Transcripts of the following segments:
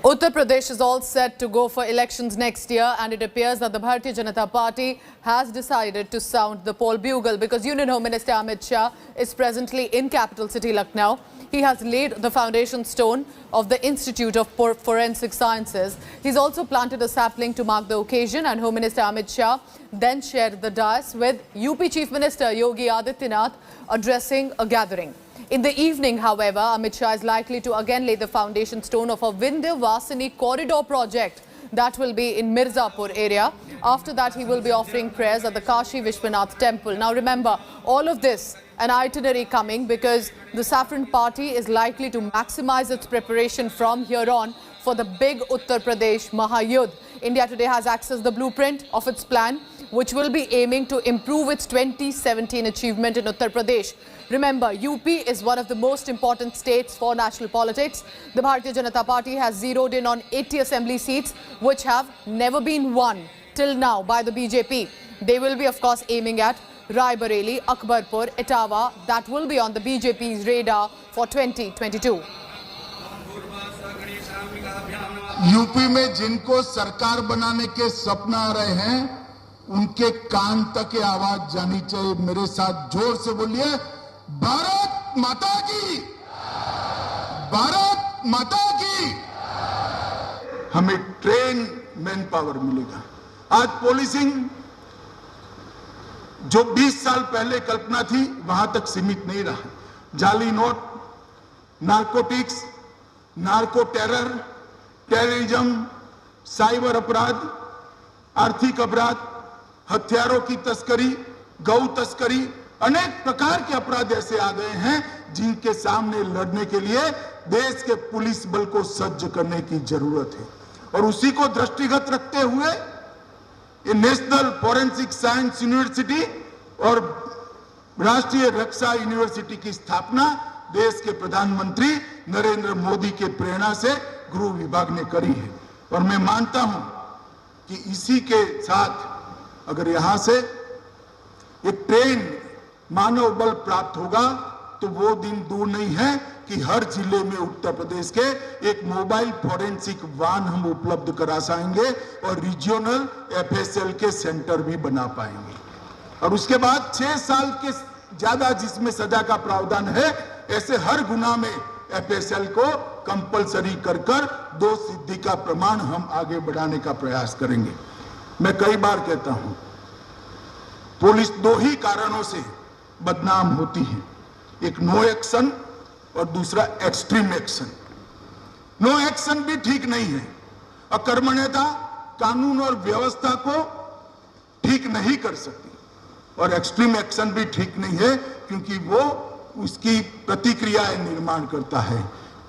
Uttar Pradesh is all set to go for elections next year, and it appears that the Bharatiya Janata Party has decided to sound the poll bugle because Union Home Minister Amit Shah is presently in capital city Lucknow. He has laid the foundation stone of the Institute of Forensic Sciences. He's also planted a sapling to mark the occasion, and Home Minister Amit Shah then shared the dais with UP Chief Minister Yogi Adityanath addressing a gathering. In the evening, however, Amit Shah is likely to again lay the foundation stone of a Vindhyavasini corridor project that will be in Mirzapur area. After that, he will be offering prayers at the Kashi Vishwanath temple. Now remember, all of this, an itinerary coming because the Saffron Party is likely to maximize its preparation from here on for the big Uttar Pradesh Mahayudh. India Today has accessed the blueprint of its plan, which will be aiming to improve its 2017 achievement in Uttar Pradesh. Remember, UP is one of the most important states for national politics. The Bharatiya Janata Party has zeroed in on 80 assembly seats, which have never been won till now by the BJP. They will be, of course, aiming at Rai Bareli, Akbarpur, Etawah. That will be on the BJP's radar for 2022. UP में जिनको सरकार बनाने के सपना आ रहे हैं, उनके कान तक ये आवाज जानी चाहिए। मेरे साथ जोर से बोलिए, भारत माता की, भारत माता की। हमें ट्रेन मैन पावर मिलेगा। आज पोलिसिंग जो 20 साल पहले कल्पना थी, वहां तक सीमित नहीं रहा। जाली note, narcotics, narco terror, terrorism, cyber अपराध, आर्थिक अपराध, हथियारों की तस्करी, गौ तस्करी, अनेक प्रकार के अपराध ऐसे आ गए हैं जिनके सामने लड़ने के लिए देश के पुलिस बल को सज्ज करने की जरूरत है। और उसी को दृष्टिगत रखते हुए ये नेशनल फोरेंसिक साइंस यूनिवर्सिटी और राष्ट्रीय रक्षा यूनिवर्सिटी की स्थापना देश के प्रधानमंत्री नरेंद्र मोदी के प्रेरणा से गृह विभाग ने करी है। और मैं मानता हूं कि इसी के साथ अगर यहां से एक ट्रेन मानव बल प्राप्त होगा तो वो दिन दूर नहीं है कि हर जिले में उत्तर प्रदेश के एक मोबाइल फोरेंसिक वाहन हम उपलब्ध करा पाएंगे और रीजनल एफएसएल के सेंटर भी बना पाएंगे। और उसके बाद 6 साल के ज्यादा जिसमें सजा का प्रावधान है, ऐसे हर गुना में एफएसएल को कंपलसरी कर दोष सिद्धि का प्रमाण हम आगे बढ़ाने का प्रयास करेंगे। मैं कई बार कहता हूं, पुलिस 2 ही कारणों से बदनाम होती है, एक नो एक्शन और दूसरा एक्सट्रीम एक्शन। नो एक्शन भी ठीक नहीं है, अकर्मण्यता कानून और व्यवस्था को ठीक नहीं कर सकती, और एक्सट्रीम एक्शन भी ठीक नहीं है क्योंकि वो उसकी प्रतिक्रियाएं निर्माण करता है।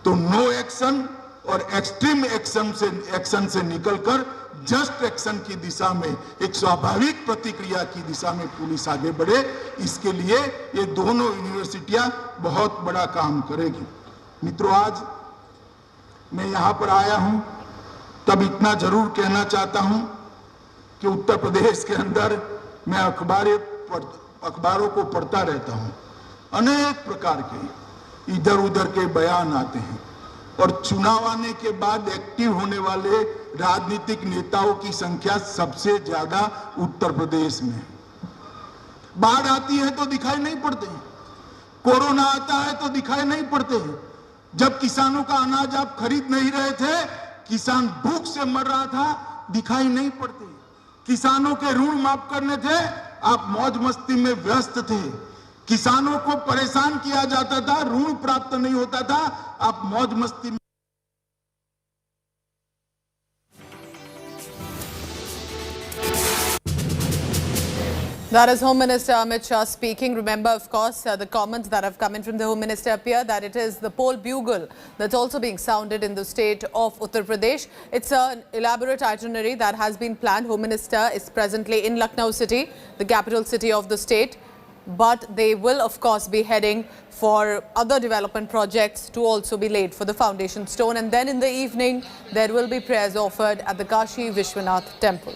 तो नो एक्शन और एक्सट्रीम एक्शन से निकलकर जस्ट एक्शन की दिशा में, एक स्वाभाविक प्रतिक्रिया की दिशा में पुलिस आगे बढ़े, इसके लिए ये दोनों यूनिवर्सिटियां बहुत बड़ा काम करेगी। मित्रों, आज मैं यहां पर आया हूं तब इतना जरूर कहना चाहता हूं कि उत्तर प्रदेश के अंदर मैं अखबारों को पढ़ता रहता हूं, अनेक प्रकार के इधर उधर के बयान आते हैं और चुनाव आने के बाद एक्टिव होने वाले राजनीतिक नेताओं की संख्या सबसे ज्यादा उत्तर प्रदेश में है। बाढ़ आती है तो दिखाई नहीं पड़ते हैं, कोरोना आता है तो दिखाई नहीं पड़ते हैं। जब किसानों का अनाज आप खरीद नहीं रहे थे, किसान भूख से मर रहा था, दिखाई नहीं पड़ते। किसानों के ऋण माफ करने थे, आप मौज मस्ती में व्यस्त थे। किसानों को परेशान किया जाता था, ऋण प्राप्त नहीं होता था, आप मौज मस्ती में। That is Home Minister Amit Shah speaking. Remember, of course, the comments that have come in from the Home Minister appear that it is the poll bugle that's also being sounded in the state of Uttar Pradesh. It's an elaborate itinerary that has been planned. Home Minister is presently in Lucknow city, the capital city of the state. But they will, of course, be heading for other development projects to also be laid for the foundation stone. And then in the evening, there will be prayers offered at the Kashi Vishwanath temple.